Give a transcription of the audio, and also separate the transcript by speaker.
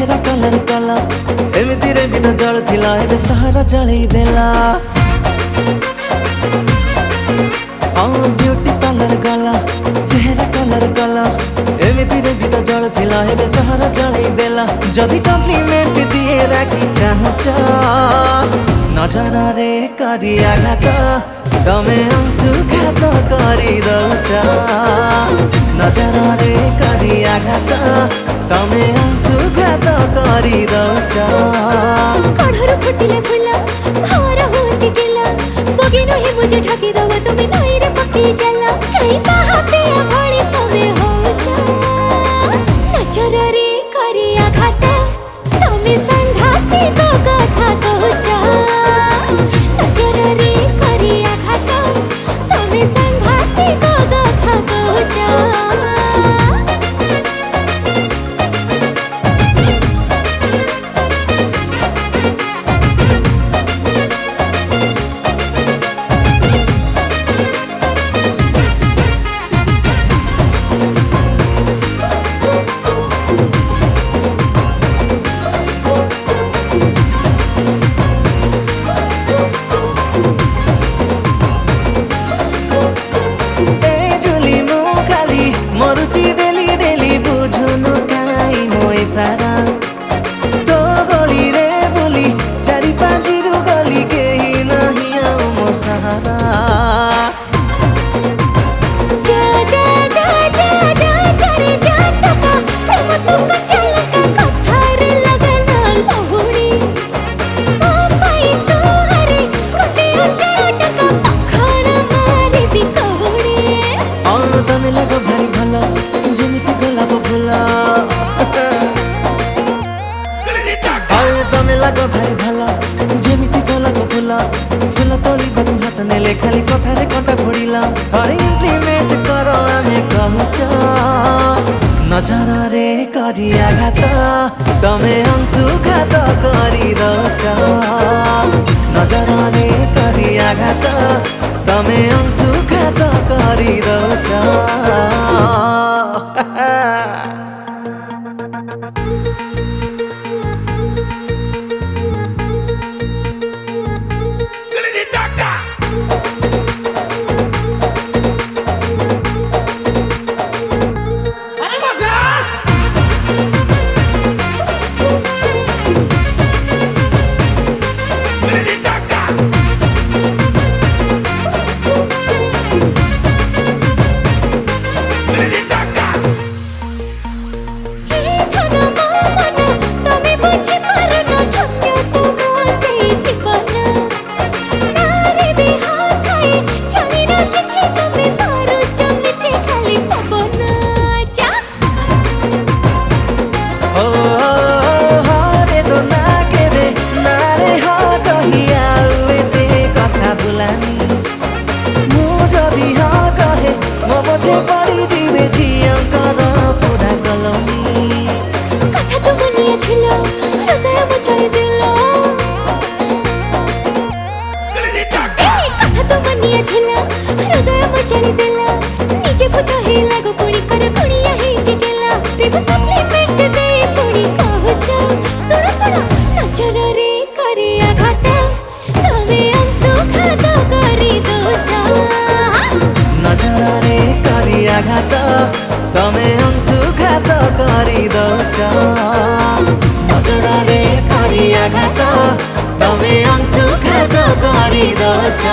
Speaker 1: चेहरा कलर कला एमती रे भी तो जल थिला एबे सहारा जळई देला ब्यूटी पार्लर गला चेहरा कलर कला एमती रे भी तो जल थिला एबे सहारा जळई देला जदी कॉम्प्लीमेंट दिए राखी चाहछ नजरा रे करी आघात तमे अंशुघात करी दउछ नजरा रे करी आघात तमे अंशुघात करी दउछ
Speaker 2: कढर फुटिले फुल भार होती गेला बगिनो ही मुझे ढाकी दवा तुम्हें धैर्य पक्की जला कहीं कहा पे भड़ी तमे होछ नजर रे करी आघात तमे संघाती तो कथा कहछ नजर रे करी आघात तमे संघाती तो कथा कहछ
Speaker 1: मरुची डेली डेली बुझुनु काई मोए सारा तो गली रे बोली चारि पाँचिरु गली केही नहीं आउ मो सहारा
Speaker 2: जा जा जा जा जा रे जाटका प्रेम तुक चलका कथार लगना लहुणी पाई तो हरे कटे जाटका पखार मारे भी कहूणी
Speaker 1: तमे लग भारी भला जेमिति गोलाप फूल तमे लग भारी भला जेमिति गोलाप फूल फूल तोड़ी बाकु हाथ नेले खाली कथारे कंटा फोड़िला थरे इम्प्लीमेंट करो आमे कहूच नजर रे करी आघात तमे अंशुघात करी दउछ नजर रे करी आघात तमे अंशुघात करी दउछ पड़ी जीवे झियंकर पूरा कलोनी
Speaker 2: कथा तो मनिया छिलो हृदय मचाई दिलो कथा तो मनिया छिलो हृदय मचाई दिला निजे पुता हे लागो पुणी कर कुणिया हे गेला प्रेम सप्लीमेंट दे पुणी कहछ सुनो सुनो नजर रे करी आघात तमे अंशुघात करी दउछ
Speaker 1: नजर रे करी आघात तमे अंशुघात करी दउछ नजर रे करी आघात तमे अंशुघात करी दउछ।